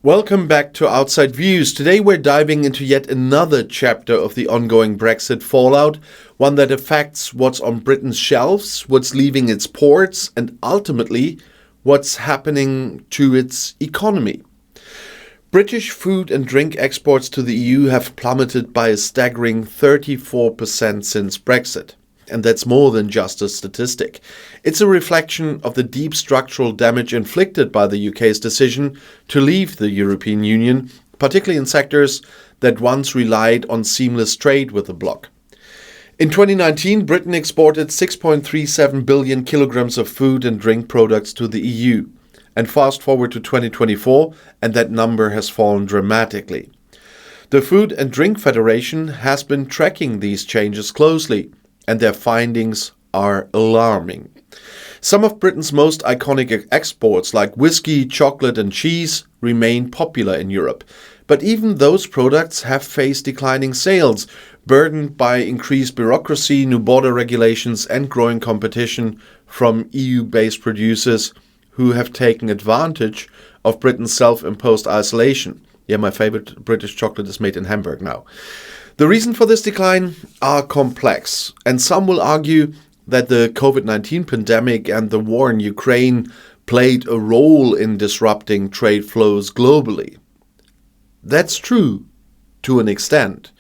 Welcome back to Outside Views. Today we're diving into yet another chapter of the ongoing Brexit fallout, one that affects what's on Britain's shelves, what's leaving its ports, and ultimately what's happening to its economy. British food and drink exports to the EU have plummeted by a staggering 34% since Brexit. And that's more than just a statistic. It's a reflection of the deep structural damage inflicted by the UK's decision to leave the European Union, particularly in sectors that once relied on seamless trade with the bloc. In 2019, Britain exported 6.37 billion kilograms of food and drink products to the EU. And fast forward to 2024, and that number has fallen dramatically. The Food and Drink Federation has been tracking these changes closely, and their findings are alarming. Some of Britain's most iconic exports, like whiskey, chocolate and cheese, remain popular in Europe. But even those products have faced declining sales, burdened by increased bureaucracy, new border regulations and growing competition from EU-based producers who have taken advantage of Britain's self-imposed isolation. Yeah, my favorite British chocolate is made in Hamburg now. The reason for this decline are complex, and some will argue that the COVID-19 pandemic and the war in Ukraine played a role in disrupting trade flows globally. That's true to an extent,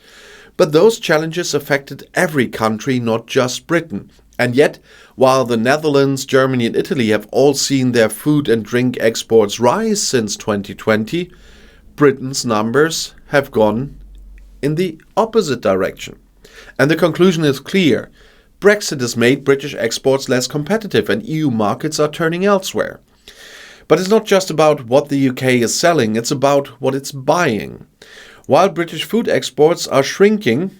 but those challenges affected every country, not just Britain. And yet, while the Netherlands, Germany and Italy have all seen their food and drink exports rise since 2020, Britain's numbers have gone in the opposite direction. And the conclusion is clear. Brexit has made British exports less competitive and EU markets are turning elsewhere. But it's not just about what the UK is selling, it's about what it's buying. While British food exports are shrinking,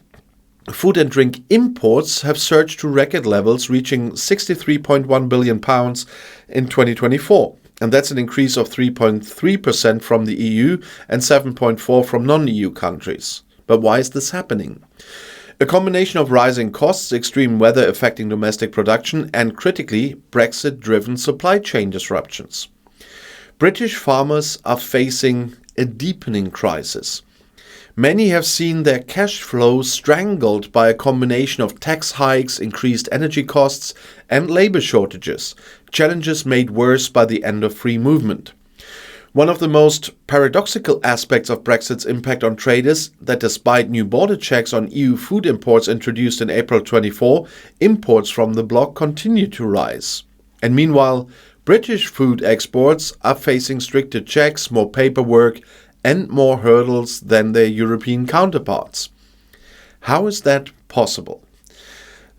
food and drink imports have surged to record levels, reaching £63.1 billion in 2024. And that's an increase of 3.3% from the EU and 7.4% from non-EU countries. But why is this happening? A combination of rising costs, extreme weather affecting domestic production, and critically, Brexit-driven supply chain disruptions. British farmers are facing a deepening crisis. Many have seen their cash flows strangled by a combination of tax hikes, increased energy costs, and labor shortages, challenges made worse by the end of free movement. One of the most paradoxical aspects of Brexit's impact on trade is that despite new border checks on EU food imports introduced in April 24, imports from the bloc continue to rise. And meanwhile, British food exports are facing stricter checks, more paperwork, and more hurdles than their European counterparts. How is that possible?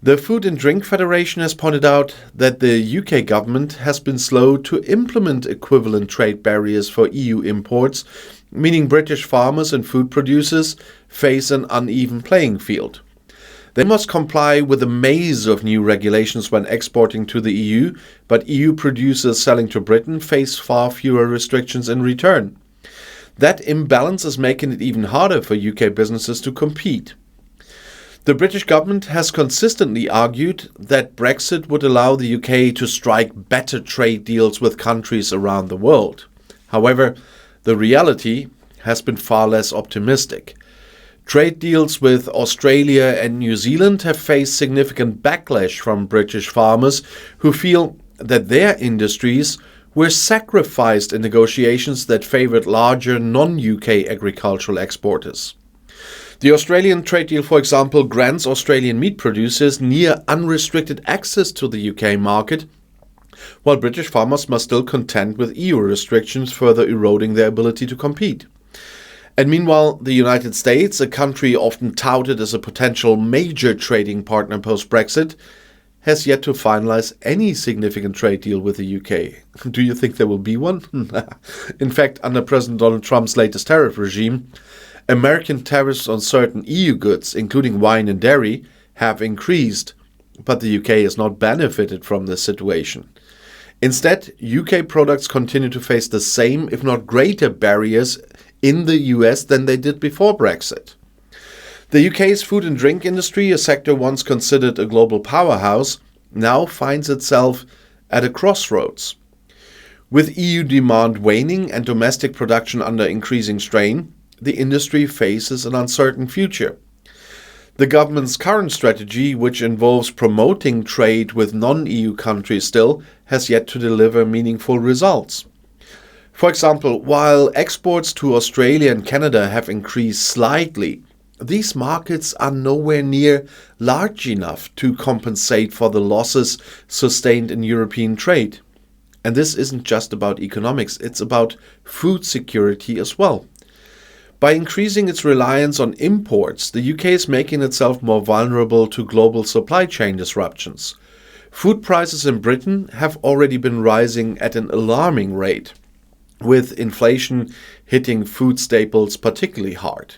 The Food and Drink Federation has pointed out that the UK government has been slow to implement equivalent trade barriers for EU imports, meaning British farmers and food producers face an uneven playing field. They must comply with a maze of new regulations when exporting to the EU, but EU producers selling to Britain face far fewer restrictions in return. That imbalance is making it even harder for UK businesses to compete. The British government has consistently argued that Brexit would allow the UK to strike better trade deals with countries around the world. However, the reality has been far less optimistic. Trade deals with Australia and New Zealand have faced significant backlash from British farmers who feel that their industries were sacrificed in negotiations that favoured larger non-UK agricultural exporters. The Australian trade deal, for example, grants Australian meat producers near unrestricted access to the UK market, while British farmers must still contend with EU restrictions, further eroding their ability to compete. And meanwhile, the United States, a country often touted as a potential major trading partner post-Brexit, has yet to finalize any significant trade deal with the UK. Do you think there will be one? In fact, under President Donald Trump's latest tariff regime, American tariffs on certain EU goods, including wine and dairy, have increased, but the UK has not benefited from this situation. Instead, UK products continue to face the same, if not greater, barriers in the US than they did before Brexit. The UK's food and drink industry, a sector once considered a global powerhouse, now finds itself at a crossroads. With EU demand waning and domestic production under increasing strain, the industry faces an uncertain future. The government's current strategy, which involves promoting trade with non-EU countries still, has yet to deliver meaningful results. For example, while exports to Australia and Canada have increased slightly, these markets are nowhere near large enough to compensate for the losses sustained in European trade. And this isn't just about economics, it's about food security as well. By increasing its reliance on imports, the UK is making itself more vulnerable to global supply chain disruptions. Food prices in Britain have already been rising at an alarming rate, with inflation hitting food staples particularly hard.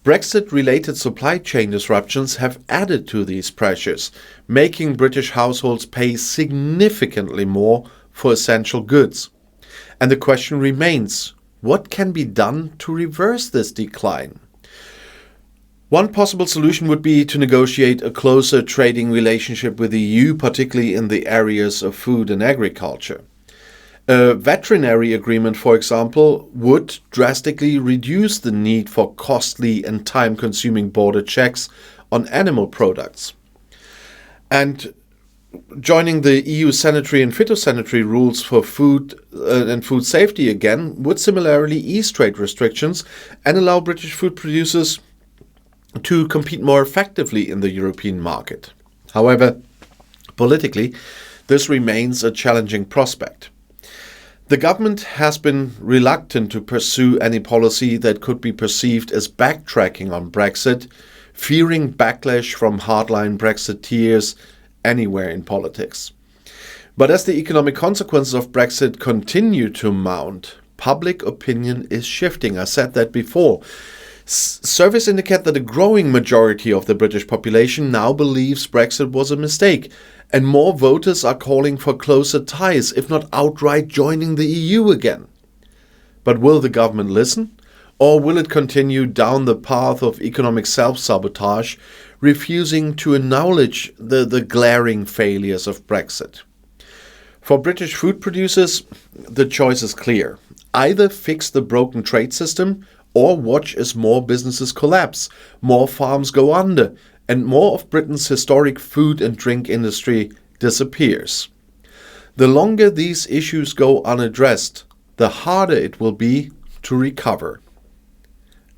Brexit-related supply chain disruptions have added to these pressures, making British households pay significantly more for essential goods. And the question remains, what can be done to reverse this decline? One possible solution would be to negotiate a closer trading relationship with the EU, particularly in the areas of food and agriculture. A veterinary agreement, for example, would drastically reduce the need for costly and time-consuming border checks on animal products. And joining the EU sanitary and phytosanitary rules for food and food safety again would similarly ease trade restrictions and allow British food producers to compete more effectively in the European market. However, politically, this remains a challenging prospect. The government has been reluctant to pursue any policy that could be perceived as backtracking on Brexit, fearing backlash from hardline Brexiteers anywhere in politics. But as the economic consequences of Brexit continue to mount, public opinion is shifting. I said that before. Surveys indicate that a growing majority of the British population now believes Brexit was a mistake, and more voters are calling for closer ties, if not outright joining the EU again. But will the government listen? Or will it continue down the path of economic self-sabotage, refusing to acknowledge the glaring failures of Brexit? For British food producers, the choice is clear. Either fix the broken trade system or watch as more businesses collapse, more farms go under, and more of Britain's historic food and drink industry disappears. The longer these issues go unaddressed, the harder it will be to recover.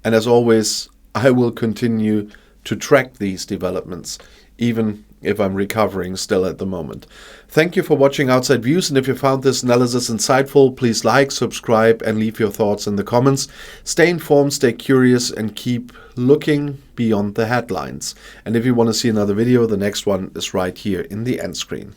And as always, I will continue to track these developments, even if I'm recovering still at the moment. Thank you for watching Outside Views, and if you found this analysis insightful, please like, subscribe, and leave your thoughts in the comments. Stay informed, stay curious, and keep looking beyond the headlines. And if you want to see another video, the next one is right here in the end screen.